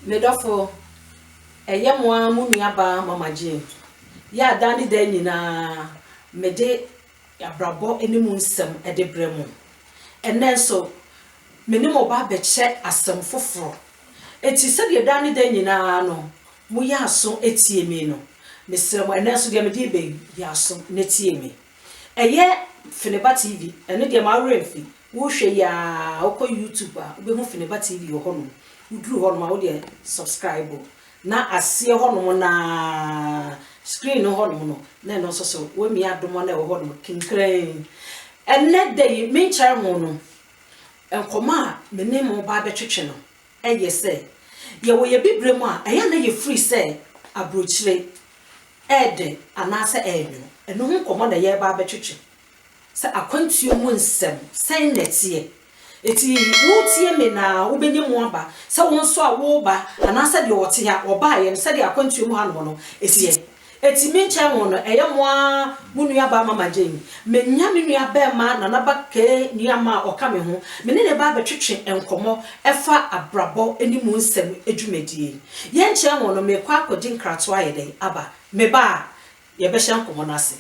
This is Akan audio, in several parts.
Medofo eyemwa munuaba mama je ya dani da nyina mede abrabo enimu nsem ede bremu enenso menimo ba beche asem foforo eti se de dani da nyina no mu ya aso etie me no mesremo enenso de mede be ya aso netie me eye Feneba TV ene de ma remfi wo hwe ya okọ YouTube a obehu Feneba TV ho no uduru ho no ma wo de subscribe na asie ho no na screen ho no na no so wo mi adomo na ho no kinkran enne de me nchare ho no enkoma me ne mo ba betwetwe no eye se ye wo ye bibremu a eya na ye free se abrochire ede anase enyo eno ho komo na ye ba betwetwe se akwantuo mu nsem sen netie eti wotie me na wobenye mu aba se won so a wo ba anase de wote ya oba ye se de akwantuo mu hanu no etie eti me nche ho no eye moa munu aba mama jeni menya menu aba ma na naba ke niama oka me ho me ne ba betwetwe enkomo efa abrabo eni mu nsem edwumadie ye nche ho no me kwa akodi nkrato ayede aba me ba ye be hye enkomo na ase.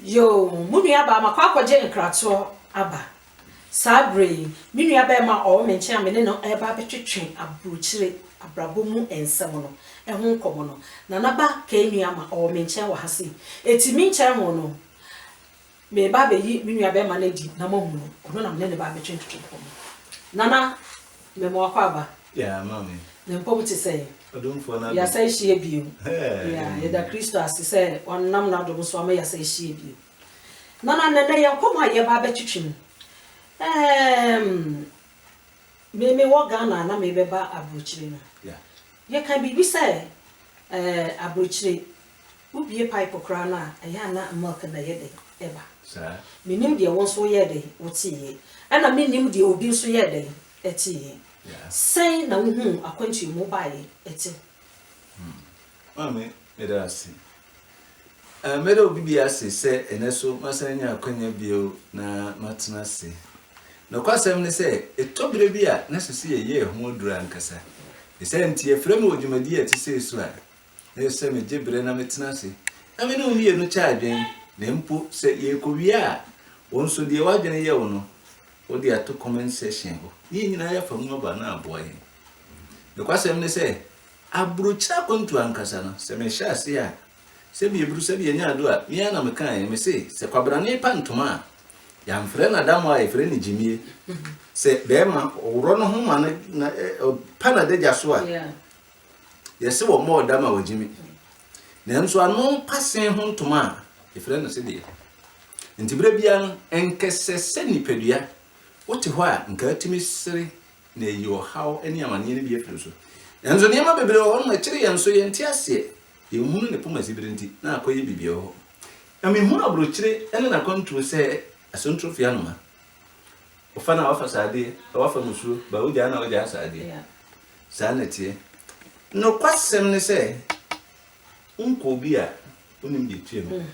Yo munu aba makwa kwaje nkrato aba sabre minu aba ma o menche amene no eba betwetwe abrochire abrabo mu ensem no ehun komo no na naba ka enu ama o menche wa hase eti minche ho no me ba be yi minu aba ma na di na mahu no ono na me ne ba betwetwe komo nana me mo akwa aba yeah mami ne mpo ti say odumfo na ya say hie bio yeah da Kristo asise onnam na do so ama ya say hie bio nana nene ya koma ye ba betwetwe me wo Ghana na me beba abrochire no yeah ye kan bi say abrochire ubie pipe kra na ya na milk na ye de eba sir minim de won so ye de wotiye ana minim de obi so ye de etiye yeah say na hu akwantu mu bae eti mami medasi mede obi bia se eneso masanya akwanya bio na matena se no kwasem ne se etobire bia na sese ye ho dura nkasa ese ntie frem odwumadi ati se so a ne se me jebre na metena se na me no mi enu cha adwen ne mpo se ye kowia wonso de wadwene ye wo no wo de ato comment section ho ye nyina ya fa mu aba na aboye no kwasem ne se abrocha kontu ankasa no se me sha se a se bi ebru se bi enya ado a mi ana me kan me se kwabrane pantoma ya mfre na damo a efre ni jimie se be ma owro no ho ma na pana de jaso a yesi wo mo dama wo jimi na nso anu pasen ho ntoma efre no se de ntibra bia no enkesese nipadua wote ho a nka atimi sere na eyo haw ani amane ne bi efre so enzo ne ma bebre ho na kire yenso ye ntiase ye hunu ne poma sibire nti na akoye bibie ho ame hu abrochire ene na kontu se asontrofia no ma ofana wafa sade wafa musu ba uja na uja sade sanete no kwasem ne se unko bi a onim de tuem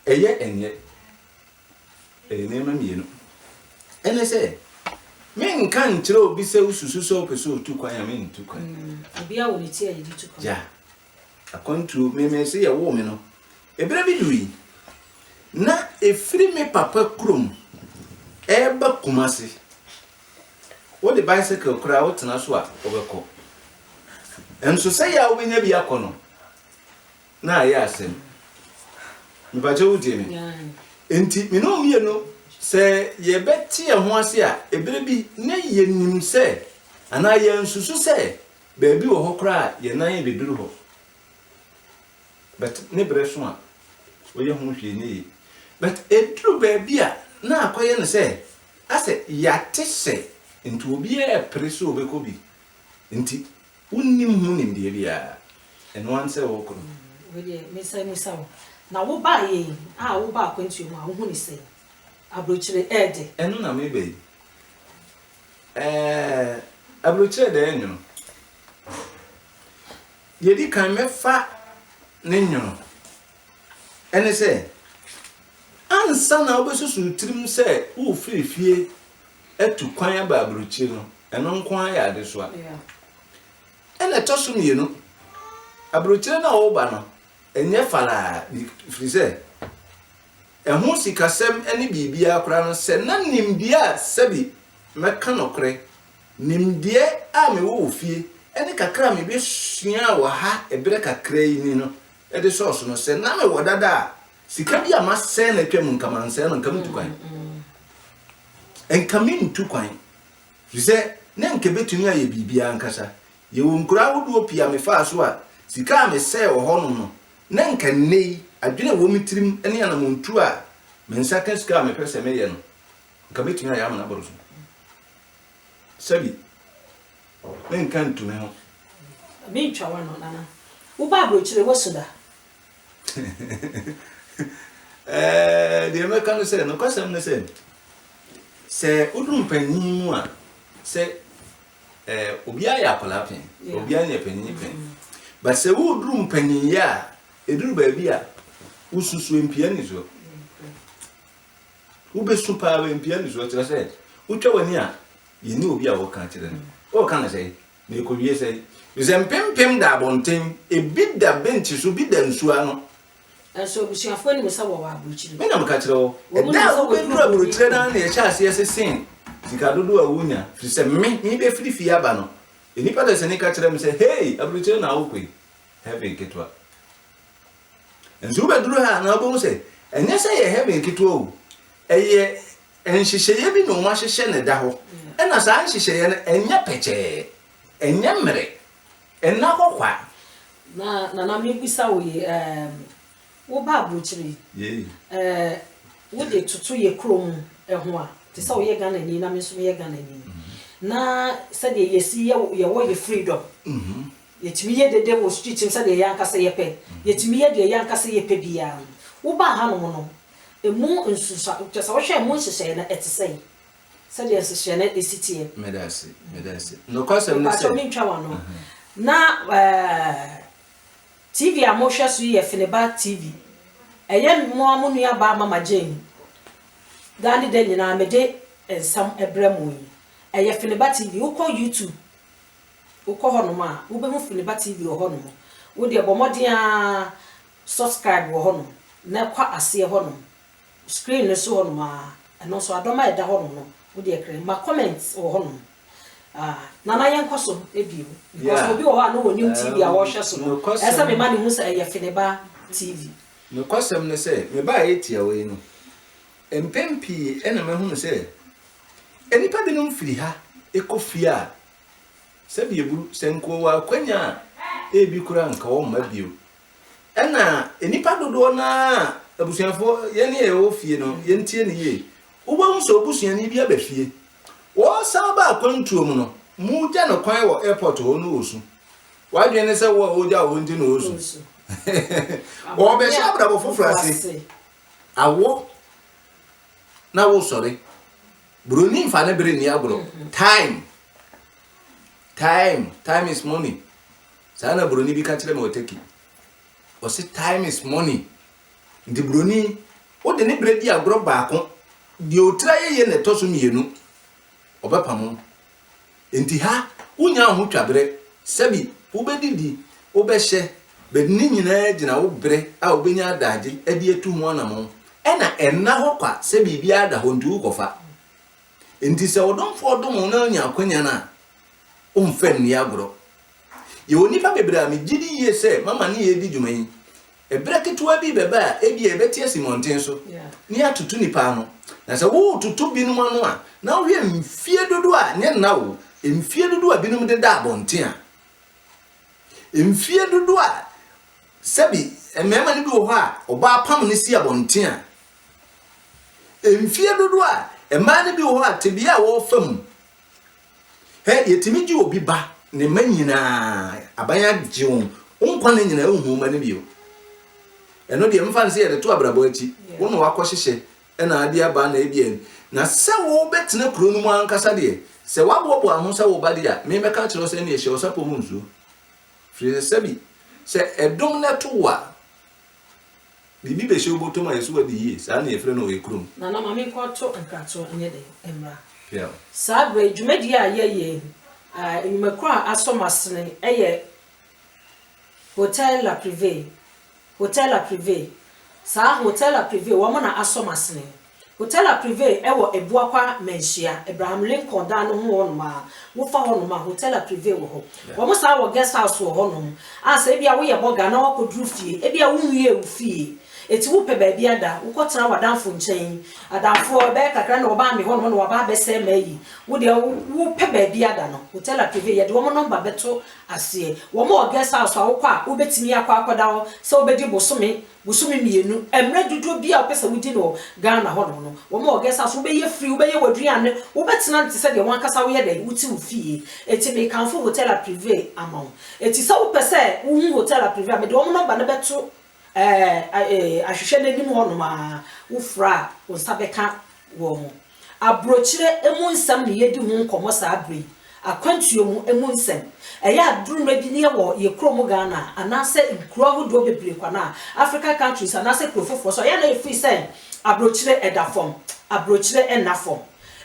eye enye ene ma mienu ene se men kan kire obi se ususu so peso tu kwan ya men tu kwan obi a woni tie yi tu kwan ja akwantu me say ya wo me no ebere bi duyi na efiri me papa krom eba kumase wo de bicycle kura wo tena so a obekọ enso say ya wo nya bi akono na ya asem mbaje wo die me enti me no mie no se ye beti ho ase a ebere bi na ye nim se ana ye nsusu se beebi wo hokra ye nan ye beduru ho but ne breso a wo ye ho hwe ne but eduru beebi a na akoye ne se ase yate se nti obi e preso obeko bi nti unnim hu nim de bia eno anse wo kro we dey me say na wo ba ye wo ba akwantu mu a wo hu ni se abrochire ede eno na me be abrochire de enyo yedi kan mefa ne nyo ene se ansa na obesusu tirim se wo frefie etu kwan aba abrochire no eno nkwan ya de so a ene tosu mi no abrochire na wo ba no enye fala frise ehun sikasem ene bibia akora no se na nimdia sabi meka nokre nimdie a me wo fie ene kakra me be sua wa ha ebere kakra yi ni no ede source no se na me wodada sika bia ma se na twam nkamanse no nkam tukwan enkam ntukwan frise ne nke betumi aye bibia nkasa ye wo nkura wodo pia me fa so a sika me se wo hono no ne nka nei adwene wo mitirim ene ya na montu a mensa ka sika me pese me ye no nka betumi aye amana boroso sabi men kan tu me ho me ntwa wa no nana wo ba abrochire wo soda de me kan se no kwasem ne se udum panyin mu a se obi aya akola pen obi anya panyin pen but se wo udum panyin ya eduru ba bia ususu empia ni so wo be super ba empia ni so tira se utwa wani a yini obi a wo kan tira ni o kan se me ko wie se zempempem da bonten ebi da bench so bi da nsu ano so busuafo ni musa wo abrochire me na mka tira wo da wo be duru abrochire na na ye cha ase ese sin sika dodo a wonya fi se me be free fi aba no enipa da se ni ka tira me se hey abrochire na wo kwe heaven ketwa enzo be duru ha na obo se enye se ye heaven ketwa o eye enhihye bi no ma hihye ne da ho ena sa nhihye ne enya peche enya mere enna kokwa na me bisa wo ye wo ba abrochire wo de tutu ye krom ho a te sa wo ye Ghana ni na me so ye Ghana ni na se de yesi ye wo ye freedom yetimi ye de wo street se de yankasa ye pe yetimi ye de yankasa ye pe bia wo ba ha no no emu nsusa te sa wo hwe emu nhihye na etesei se de nhihye na esitie medasi no kwasem ne se me ntwa wa no na TV amosha so ye Fineba TV eye mo amunu ya ba mama Jane dani de nyina me de ensam ebremu yi eye Fineba TV uko YouTube uko hono ma wo be hu Fineba TV wo hono wo de bomodin a subscribe wo hono na kwa ase hono screen ne so hono ma eno so adoma eda hono no wo de ekre ma comments wo hono nana yankoso ebio because obi wo ha no woni TV a wo hwe so no esa me ma ne hu se eye Fineba TV no kwasem ne se me ba etia we no empempi ena me hu se enipa bi no mfiri ha ekofia se bi eburu se nko wa kwanya ebi kura nka wo ma bio ena enipa dodo na abusuafo ye ne e wo fie no ye ntie ne ye wo ba hu so obusuani bi abafie wo sa ba akwantuo mu no mu ja no kwan wo airport ho no osu wa dwene se wo oja wo ndi no osu wo be sha bra bo fofrase awo na wo sorry broni mfa na bere ni abro time is money sana broni bi ka kire me oteki o se time is money ndi broni o de ne bere di agro baako di otra ye ne toso mienu obepam enti ha unya ho twabere sabi ubedidi obehye but ni nyina gina wo bre a obenya adagye ade atu mu anamo ena enna ho kwa se bibia da ho ndu kofa enti se odomfo odom na nya akwanya na umfem ni agro ye oni pa bebre a me gidi ye se mama ni ye di dwuman e braketo bi beba e bi e beti asimonten so ni atutu nipa no na se wo tutu binum anu a na wo ye mfie dodo a ne na wo mfie dodo a binum de da abonten a mfie dodo a sebi emema ni bi wo ha oba pam ni si abonten a mfie dodo a ema ni bi wo ha tebia wo fam yetimi ji obi ba ne manyina abanya jiwon onkwa ne nyina ehu ma ne bio eno de mfa nse ye de to abrabo achi wo no wakohyehe na ade aba na ebien na se wo betena kuro no mu ankasa de se wabobo aho se wo ba de a me meka kire se ne ye hye osapo mu nzu firi sebi se edom na to wa bibi be hye oboto ma yesu wadi yi sa na ye fere no we kurom na mama ko to nkato anye de emra yeah sabre dwumadi a ye enyumakura asomasene eye hotel la privé sa hotel la privé wo mo na asomasene hotel la privé ewo ebuakwa menhia Abraham Lincoln da no ho no ma wo fa ho no ma hotel la privé wo ho wo mo sa wo guest house wo ho no asa e bia wo ye boga na wo kodru fie e bia wo nwie wo fie eti wo pe ba bia da wo kotena wadanfo nchen adanfo be kakra na oba me ho no oba be se mayi wo de wo pe ba bia da no hotel la privé ye de wo mo number beto ase wo mo guest house wo kwa wo betimi akwa wo se wo bedi bosome mienu emre dudu bia wo pesa wudi no Ghana ho no wo mo guest house wo be ye free wo be ye waduane wo betena nti se de won kasa wo ye de wuti wo fie eti me kanfo hotel la privé amount eti se wo pese wo hotel la privé me de wo mo number na beto ahwehwe n'anim ho no ma wo fra wo sabeka wo ho abrochire emu nsam ne yedi ho nkomo sa abre akwantuo mu emu nsam eya aduruma bi ne wo ye krom Ghana anase nkuro hodo bebre kwa na African countries anase profofo so ya na efi say abrochire edafom abrochire enafom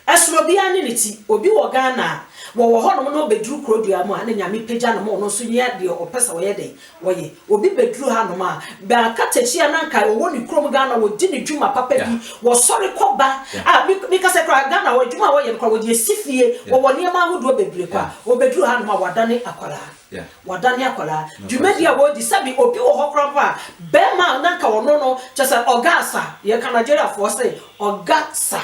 esoro bia ne niti obi wo Ghana wo ho no no bedru krodua mu ane nyame pagya no no so nya de opesa wo ye den wo ye obi bedru ha no ma ba katachia na nka wo ni krom Ghana wo di ni dwuma papa bi wo sori koba mi ka se kra Ghana wo dwuma wo ye kra wo di esifie wo ne ma hodo bebre kwa wo bedru ha no ma wadane akwara wadane akwara dwuma dia wo di sabi obi wo ho kra pa be ma na nka wo no chese ogasa ye ka Nigeria for say ogasa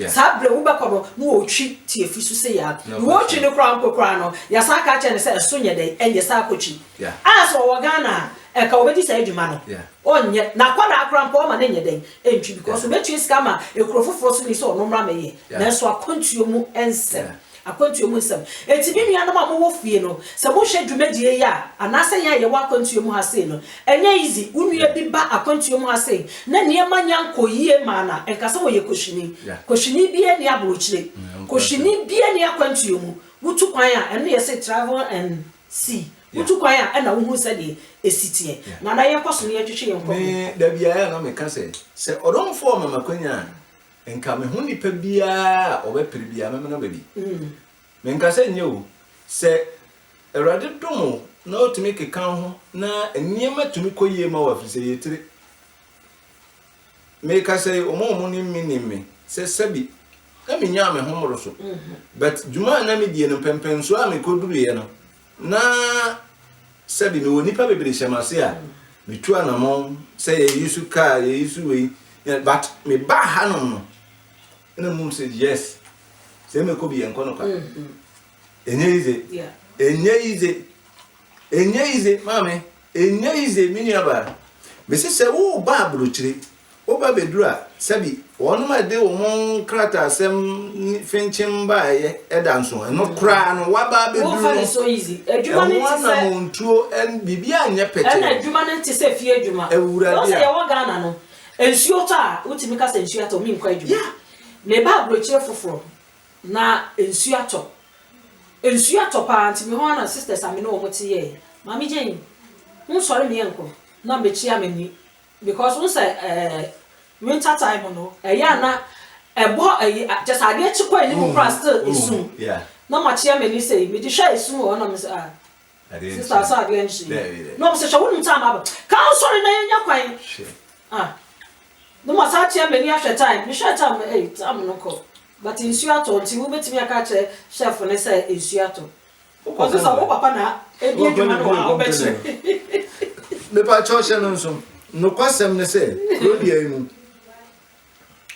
sabre wo bekono no otwi tie fisu se ya wo otwi ne kra nkokra no ya saka che ne se so nye de enye sa akotwi aso wo Ghana e ka obedi sa edwuma no onye na kwada akra mpo ma ne nye den entwi because obetwi skama ekrofoforo so ni so no mra meye na so akontuo mu ensem akwantuo mu nsem eti bi nua no ma mo wo fie no se mo hwe dwumadie ya anase ya ye wa akwantuo mu hase no enye easy unua bi ba akwantuo mu hase na niema nyanko yie ma na enkase wo ye koshini bi eni abrochire koshini bi eni akwantuo mu wutu kwan a eno ye say travel and see wutu kwan a na wo hu se de esitie na ye kwaso ne ye twetwe ye nko me da bia ya na me ka se odomfo mama kwanya enka me hu nipa bia obepere bia me na babi me nka se nyewu se erade domo na otumi keka ho na eniema tumi koyie ma wa fise yetire me ka se omo ni minimi se sabi na me nya me homoro so but juma na me die no pempen so a me koduru ye no na sabi me woni pa bebere hyamase a me tu anamon se ye yusu ka ye yusu we but me ba hanom no and mum said yes say me ko bi enko no kwa enye ize mame enye ize miniaba me se wo ba abrochire wo ba bedura sabi wonu ma de wo mon krata asem finchim ba ye edanso eno kra no wa ba bedura wo so easy adwuma ne ti se na montuo en bibia anye peche na adwuma ne ti se fie adwuma wo se ye wo Ghana no ensuo ta utimi ka se ensuo ta o mi nkwa adwuma me ba abrochire foforo na ensuo ato pa anti me ho na sisters amene o mote ye mami Jane un sori me enko na me chia me ni because un say winter time no ya na ebo just ade chi kwa ni mu pra still esu na ma chia me ni say me di hwa esu o na me say sister so ade enchi no se show wonu time aba kan sorry na nya kwan no ma sa tia mani ahwe time me hwe time time no ko but insu ato nti wo betimi aka che chef ne say insu ato o se sa wo papa na ebi edwuma no wa bechi me pa church no nso no kwasem ne say rodie mu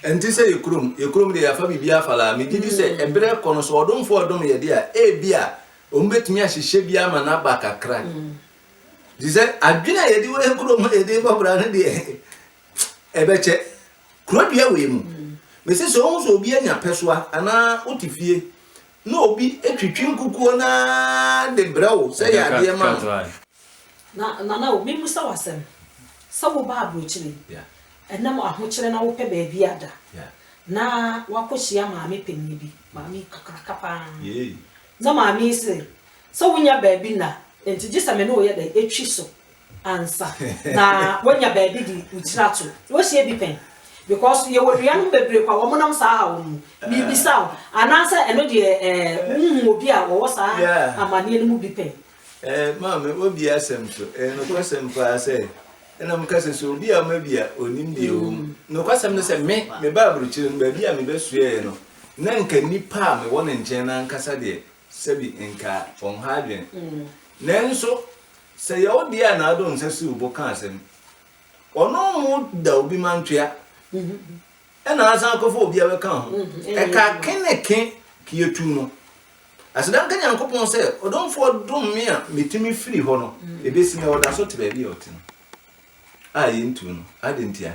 enti say yekrom de afa bibia afala me gidi say ebre kono so odomfo odom ye de a bia ombetimi ahihye bia ma na ba kakra dize adwena ye de wo ekrom ye de babra ne de ebeche krodie we mu me se so so obi anya pesoa ana otifie na obi etwitwi nkukuo na de brawo say ya de ma na obi musa wasem sawo ba abrochire enam ahokyere na wo pe ba bi ada na wakohia maame panyi bi maame kakrakapa na maame se so wonya ba bi na enti gisa me no ye da etwi so ansa na wonya ba bi di utirato wo hie bi pen because ye wodua no bebre kwa wo monam saa ha wo mu mi bisa anansa eno de obi a wo saa amane no mu bi pen maame obi asem so no kwasem pa say ena mkase so obi a mabia onim de o no kwasem no say me ba abrochire no ba bia me besue no na nka nipa me wona nchen na nkasa de sebi nka on hadwen nanso say ye odi a na ado nsase ubo kan asem ono mu da obi mantwea ena asa akofo obi a beka ho e ka keneke kietu no asedan kan yankopon say odomfo dom me a metimi firi ho no ebesi me oda so te ba bi otino yintu no adentia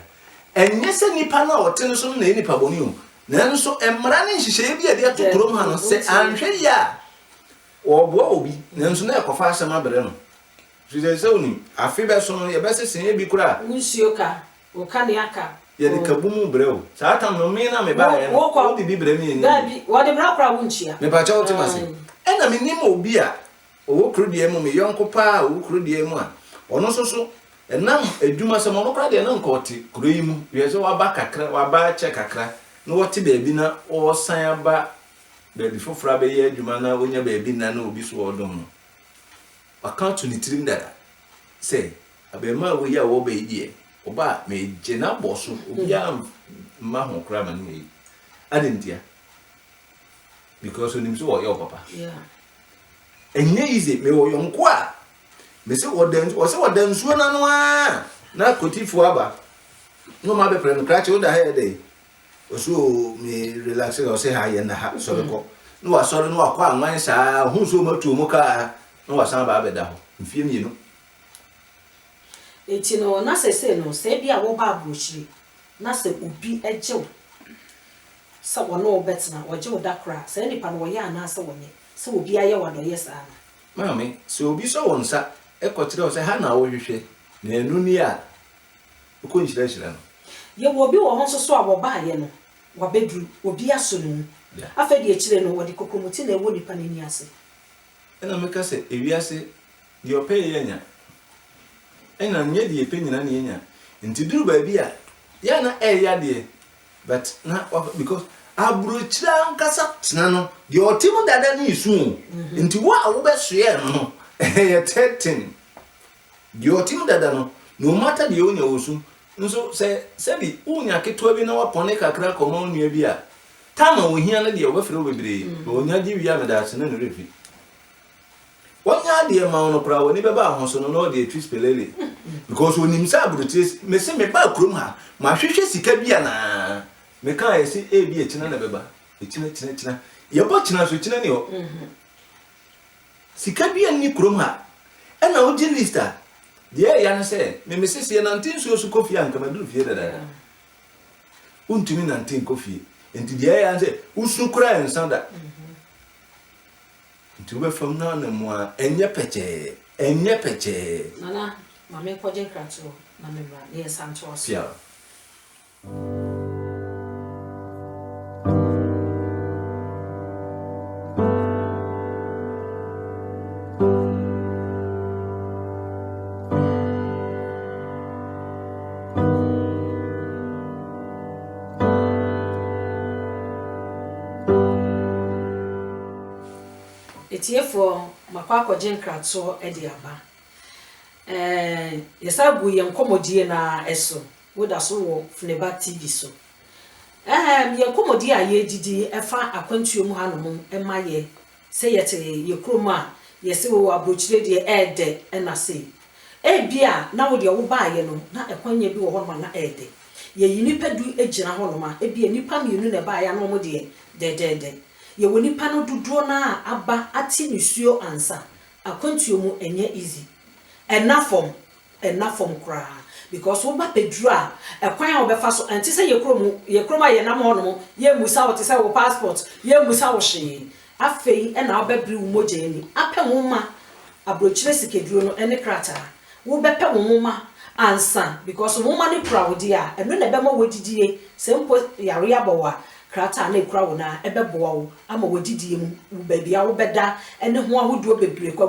enye se nipa na otino so na nipa boni o nanso emra ne nhihye bi a de atokrom ha no se anhwe ya obo obi nanso na ekofa asem abere no se oni afi be so no ye be se sen bi kura nsuo ka o ka ne aka ye de kabumu breo sa atam no me na me ba ye no di bibre mi ni dabi wo de bra kura wunchia me ba cha otimase ena me nim obi a owo krudie mu me yonko pa owo krudie mu a ono so enam eduma se mo no kra de na nkoti kroyi mu ye se wa ba kakra wa ba che kakra no wote ba bi na o san aba ba bi fofra be ye eduma na onya ba bi na na obi so odom no account ni tirim dada say abema wo ya wo ba die oba me jena boso obi am ma ho kra ma ni adentia because onim so wo your papa enye easy me wo yonko a me se wodan suo na no a na kotifo aba no ma be prem krache wo da ha dey oso me relax o se ha ye na ha so ko no wa so no akwa anwan saa hu so matu mu ka no wa san ba be da ho mfie mi no eti no na se no se bia wo ba abrochire na se obi ejew sa wono obetna ojew dakra se nipa no ye ana se wonye se obi aye wado ye saa mami se obi so wonsa ekotire o se ha na wo hwehwe na enu ni a ko nchira no ye wo obi wo ho so a wo ba ye no wa bedru obi aso no afa di ekire no wo di kokomuti na ewo nipa ni ase ena meka se ewiase di ope ye nya ena nye di epe nyina na nya nti duru ba bi a ya na ya de but na because abrochira nkasa tena no di otim dada ni isu nti wo a wo besoe no ye 13 di otim dada no no matter di onya osu nso se bi unya ketwa bi na wapone kakra komo nua bi a tama wo hia na de wo befere obebre onya di wi ameda ase na no refi wonya de ma no pra woni beba ahoso no no de twist pelele because onim sa abrochira me se me ba krom ha ma hwehwe sika bi a na me kan ese bi echina na beba echina ye bo china so china ni ho sika bi ani krom ha ena o di lista de ya na se me mesese na ntin so su kofi anka maduru fie dada untumi na ntin kofi enti de ya na se usu kura ensanda nti we fam na na mo a enye peche nana mame koje krato na me bra ye santo oso yeah. Etiefo makwa akɔgye nkrato de aba yesa gu ye nkomodie na eso woda so wo Funeba TV so ye nkomodie a ye didi efa akwantuo mu hanom emaye se yete ye kroma yese wo abrochire de ede na se ebia na wo de wo baaye no na ekwanya bi wo ho na ede ye yinipa du egina ho no ma ebia nipa mienu na baaye na mo de ye wo nipa no duduo na aba ati nisuo ansa akwantuo mu enye easy enough from kra because wo ba pedru a ekwan a wo befa so enti se ye kroma ye nam ho no ye musa wo te se wo passport ye musa wo hye afei na wo bebri wo moje ni apɛ wo ma abrochire sikeduro no ene krata wo bepe wo ma ansa because wo ma ne kra wo dia eno na be ma wo didie se mpo yare abawa krata na ekura wo na ebeboa wo ama wo didie mu wo bebia wo beda ene ho ahodo bebre kwa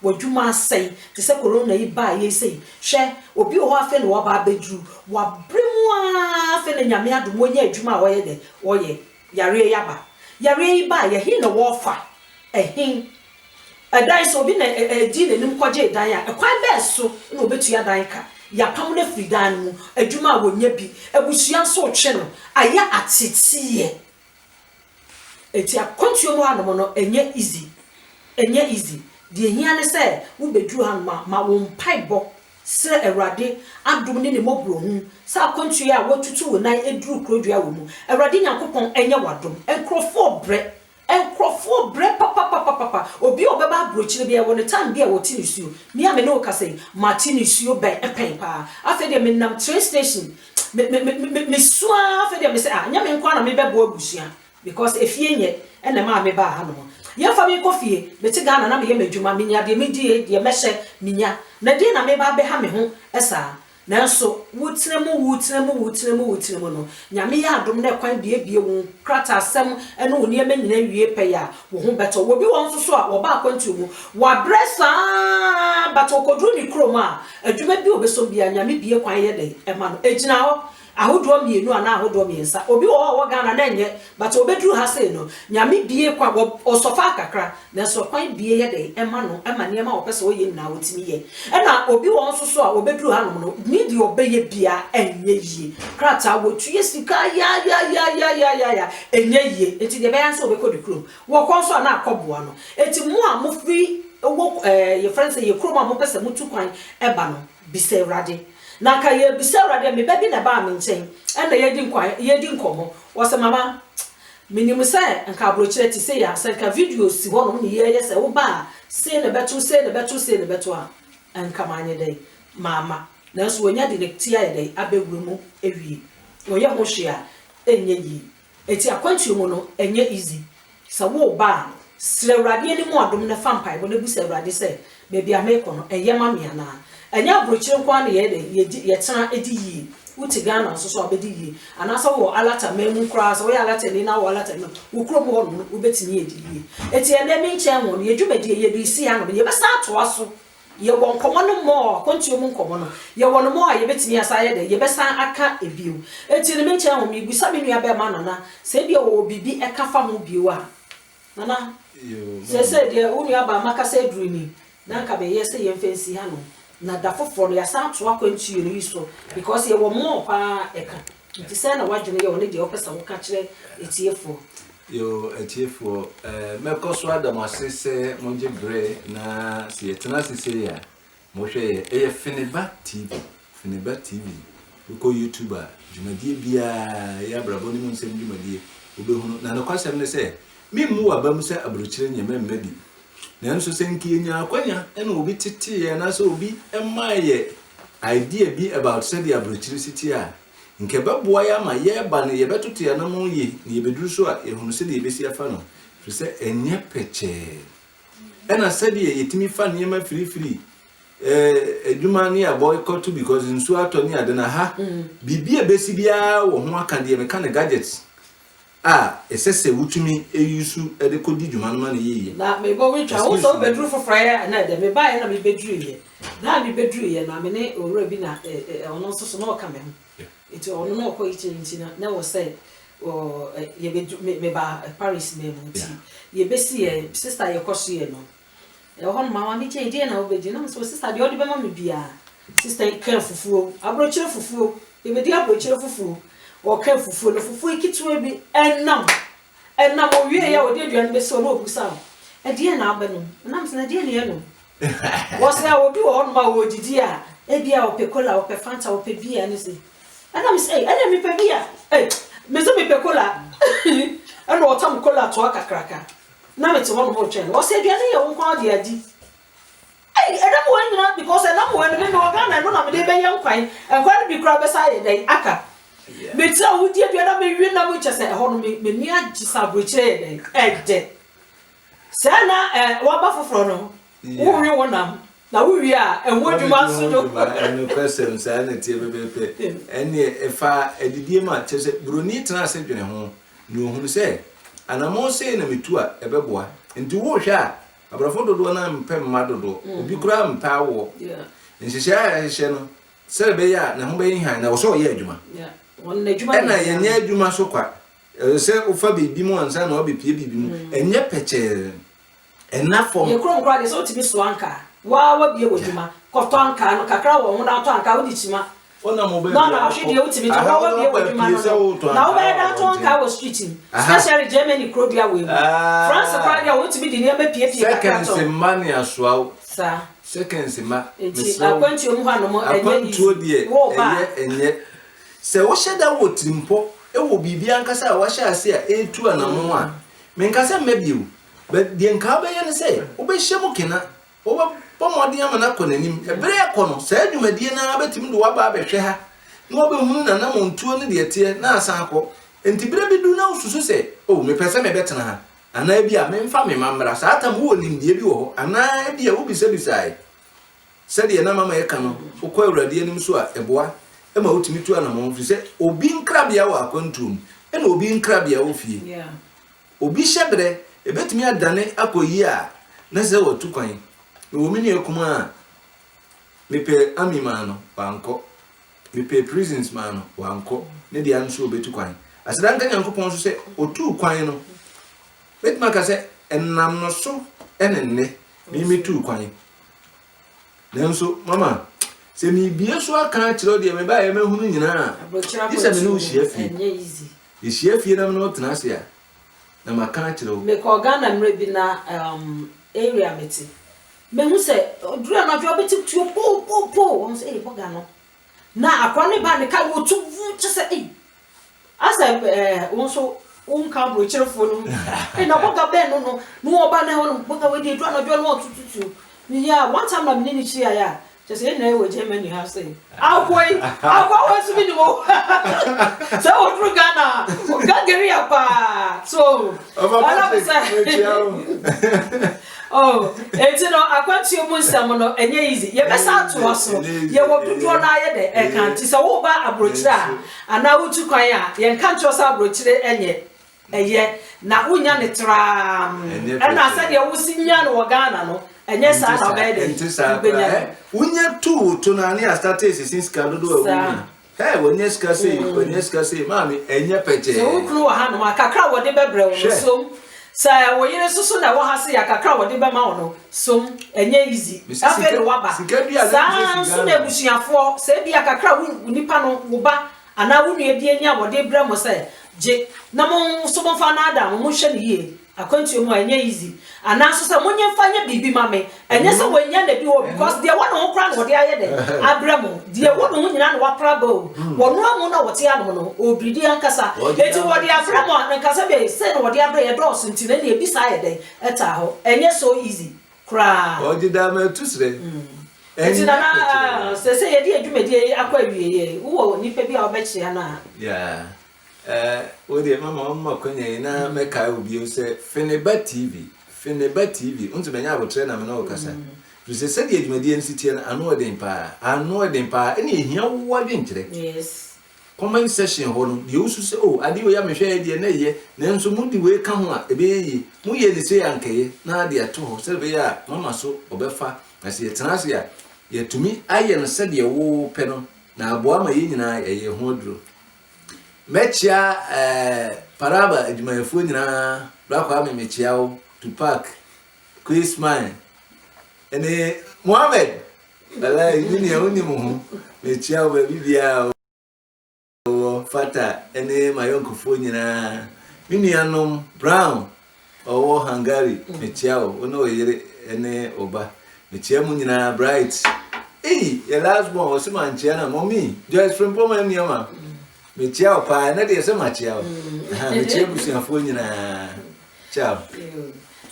wadwuma asai te se corona yi ba ye sei hwe obi ho afa ne wo ba bedru wa bremu afa ne nyame adom wo nya adwuma wo ye de wo ye yare yaba yare yi ba ye hi na wo fa ehin edan so bi na di ne nim kwaje dan a ekwan be so na obetu ya dan ka ya pam na fridan mu adwuma wo nya bi ebusua so twe no aya atetiye eti akontuo mu hanom no enye easy die hia ne se wo bedru han ma wo mpaibo sre Awurade adom ne mobro hu sa akontuo a wotutu wo nan edru krodua wo mu Awurade Nyankopon enye wadom enkrofo bre papa obi obeba brochire bia wo ne tan bia wo tinisuo mi ame no kase martinisuo ben epen pa afa de me nam train station me sua afa de me say anya me nkwa na me bebo abusua because efie nye ene ma me ba ha no ye fa me kofie me ti Ghana na me ye madwuma me nya de me die de me hye me nya na de na me ba be ha me ho esa nanso wutremu no nyame ya adom na kwan bie wo krata asem ene wo ne nyina wie pe ya wo ho beto wo bi won so a wo ba akwantu mu wa bresa bato kodru ni kroma adwuma bi obeso bia nyame bie kwan ye de e ma no ejina ho ahodo mienu ana ahodo miensa obi wo Ghana na enye bato obedru ha sei no nyame bie kwa wo osofa kakra nanso kwan bie ye de e ma no e ma ne ma wo pese wo ye na wo timi ye e na obi won so a obedru ha no ni di obeye bia enye yi krata wo tuye sika ya enye yi enti de be yan so obekodi krom wo kon so na akoboa no enti mu a mo free wo ye friends ye krom a mo pese mutu kwan e ba no bise Awurade na ka ye bise Awurade me bebi na ba me nchen e na ye di nkomo wo se mama minimu se nka abrochire ti se ya se ka video si ho no ne ye se wo ba se ne beto a nka manye dai mama nanso wonya de tia ye dai abeguru mu ewie wo ye ho hwea enye yi eti akwantu mu no enye easy sa wo ba sre Awurade ni mu adom na fampai bo na bu se Awurade se bebi ameko no eye mamia na enya abrochire kwa na ye de ye tena edi yi uti Ghana so abedi yi anasa wo alata memu kra so wo alata ni na wo alata no wo krom ho no ubetini edi yi eti ene me nche ho no ye dwumadi ye de isi ha no ye be sa to aso ye won komo no mo kontuo mu komo no ye won mo a ye betini asa ye de ye be sa aka ebiu eti ne me nche ho mi gusa me nua be ma nana se bia wo bibi e ka fa ho biu a nana se de unua ba maka se druni na nka be ye se ye mfensi ha no na da foforo ya sa to akwantu no iso because ye wo mo pa eka nti se na wadwene ye woni de opesa wo ka kire etiefo yo etiefo mekoso adam asese monje bre na si etena sese ya mo hwe ye Funeba TV ko YouTuber jumadie bia ya brabo ni nsem jumadie obehunu na no kwasem ne se mimmu abam se abrochire nyema mmadi nanso senki nya akwanya ena obi tete ye na so obi emaye idea bi about say the abrochire city a nke beboa ya ma ye ba ne ye betoto ya na mo ye ne ye beduru so a ehunu se de ye besi afa no so se enye peche ena se de ye timi fa ne ma free eduma ne ya boycott because nsu atoni ade na ha bibia besi bia wo ho aka de me ka ne gadgets esese wutumi eyusu ede kodi djuma no na yeye na me bo witwa wo so bedru fofraya na de me bae na me bedru ye na me bedru ye na me ne owura bi na ono so no ka me ho eti ono no ko ichi na wo say ye bedru me ba Paris me mu ti ye besi ye sister ye koso ye no e ho no ma wa me che die na obeji na so sister de odi be ma me bia sister kan fufuo abrochire fufuo e be di abrochire fufuo o kan fufuo no fufuo ikituo bi enam o wie ya odi aduan be so no obusa e die na abenu na me se na die na ye no wo se a obi wo no ma wo didi a e bia o pe cola o pe fanta o pe bia ni se ana me say ana me pe bia me so me pe cola ana o tam cola to akakraka na me te wo no mo twen wo se aduan ye wo kwa de adi ana mo wan because ana mo wan me no ga na no na me de be yan kwan kwan bi kura be sa ye dai aka me tira wo di aduan me wi na mo chese ho no me ni agisa brochire dai de sana wa ba foforo no wo wi wonam na wo wi a enwo dwuma so do no question say na tie bebe ene efa edidie ma chese broni tena se dwene ho no ohunu se anamo se na metu a ebeboa nti wo hwe a abrafo dodo na mpem madodo obi kura mpa wo nhihye no se be ya na ho be yin na wo so ye adwuma won na adwuma na ye nya adwuma so kwa se ufa bibi mu ansa na obepie bibi mu enye peche enafom ye kro nkra de so tibi so anka wa bie wodwuma koto anka no kakra wo ho na to anka wo dichima ona mo be na hwe de utibi to wa bie wodwuma no na wo be da to anka wo streeting especially Germany krobia we France krabia wo utibi de ne ma pie seconds money aswa sa seconds ma akwanti omu ha no mo enye se wo sheda wo timpo ewo bibi ankasa wa sha ase a etu anamo a menkasa mmebiu but de nka ba ye say wo be hyemu kena wo pomodi ama na konanim ebere yakono sa adwumadie na abetim do wa ba behwe ha na wo be hunu na na montuo ne de tie na asan akọ entibire bi du na ususu say oh me pese me betena ha ana bia me mfa me mamra sa atam wo nimdie bi wo ana bia wo bisa bisai se de na mama ye ka no wo kwa awurade anim so a eboa ema wotimi tu ana mo se obi nkrabia wa akwantum ena obi nkrabia wo fie obi hyebere ebetimi adane akoyi a na se wo tu kwan wo mini ekuma a mepe amima no wanko mepe prisons man no wanko ne dia nso obetu kwan asedan kan yankopon so se otu kwan no betima ka se enam no so enenne mi tu kwan nanso mama se mi bie so aka kiro de me ba ye mahunu nyina disa me no hia fi enye easy e hia fi na me no tena se a na maka kiro me ko Ghana mre bi na area meti me hu se dura na jo beti tu po won se bo Ghana na akwa ne ba ne ka wo tu che se asa won so un ka bro chirefo no na bo ga be no oba na ho bo ga we di dura na jo no tututu ni ya one time na me ni chi ya just say na we Germany have say akwa we su bi ni mo so o dru Ghana o ga geri apa so ala be say oh enti no akwanti omu nsam no enye easy ye besa to aso ye wo dudu na ye de e kan ti se wo ba abrochira ana utu kwan a ye kan to sa abrochire enye eye na unya ne tra na sa de wo sinya no Ghana no enye sa na ba de enti unya to na ne start since ka dodo a hey wonye ska say mami enye peche so ukru wa ha no akakra wo de bebre wo so sa wo yire susu na wo ha se yakakra wo de be ma wo no so enye easy afa de waba sa so na ebusuafo se bi yakakra wo nipa no wo ba ana wo nua bi anya wo de bre mo se je na mo so mo fa na adam mo hwe ne ye akwantu mu enye easy ana so se mo nye fa nya bibi ma me enye se wo nya na bi wo because de wo no kra no de aye de abramo de wo no nyina no wapra ba wo no amu na wo te anu no obridi ankasa eti wo de abramo na kasa be se no wo de abra ye dos nti na ne bisa ye de eta ho enye so easy kra o di da ma tusre eti na se ye di adwumadi akwa wie ye wo nipa bi a obechi na yeah o de mama konye na meka obi o se Feneba TV untu benya abotre na me na okasa tu se de adwumadi nsiti na ano den pa ene ehia wo adwenkyere yes comment section ho no de usu se o ade o ya mehwe de na ye na nso mu di we ka ho a ebe yi mu ye ni se yankaye na ade ato ho se be ya mama so obefa na se yetena se ya yetumi aye no se de wo pe no na aboa ma ye nyina ye ho duro mechia paraba adwumayefo nyina brakwa me mechia wo to park Chris man ene Mohammed ala yini ya uni mu mechia o bibia o fata ene mayonkofo nyina minianom Brown owo Hungary mechia o ono oyere ene oba mechia mu nyina Bright your last born was Manchiana, mommy. Just from Poma and Yama. Michel Pie, not as a Machel. Michel was your phone in a child.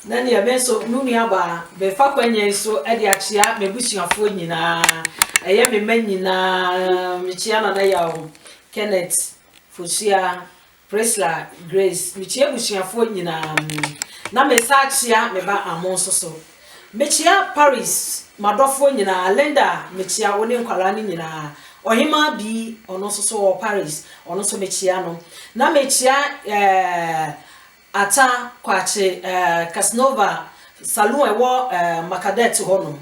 Then you have so Nuniaba, the fuck when you so Ediachia, maybe she a phone in a yammy men in a Michiana Nayao, Kenneth, Fusia, Presla, Grace, Michel was your phone in a Namesachia, meba a monster so. Michia Paris. Madofo nyina Lenda mechia woni nkwala ni nyina ohima bi ono so Paris ono so mechia no na mechia ata kwache Casanova salon ewo Makadet hono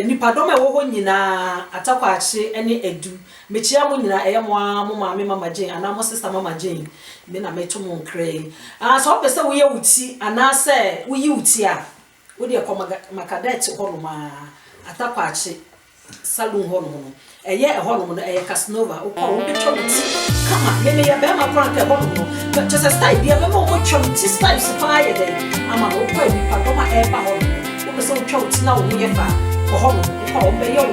nipadom ewo ho nyina ata kwache ene edu mechia mu nyina eyemwa mo maame mama Jane ana mo sister mama Jane me na meto mo nkre so pese wo ye wuti ana se wo yi wuti a wo de ko Makadet hono ma atakwache salon hono no eye hono no eye Casanova o ko be chomti kama me ya be ma prank hono no but just style bia be mo chomti style fire dey ama o ko bi pa ma e ba hono o be so chomti na o ye fa ko hono ko be yo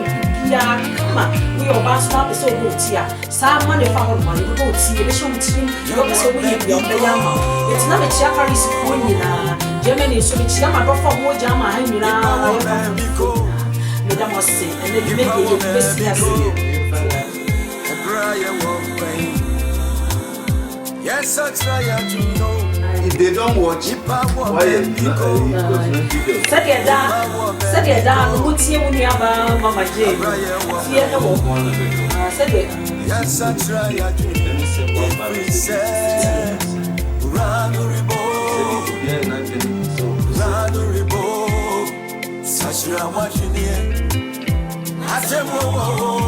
bia kama we o ba so be so go tia sa ma ne fa hono ma ne go tia be chomti yo be so we bia be ya ma it's na me chia Paris ko nyina Germany so me chia ma do fa mo jama ha nyina Madame Ossi, and then you make your business. Yes, I try to know. If they don't watch, why Said it down, what's here when you have Mama Jane? Fear no more. Said it. Yes, I try to know. Such a watching here. I said, whoa,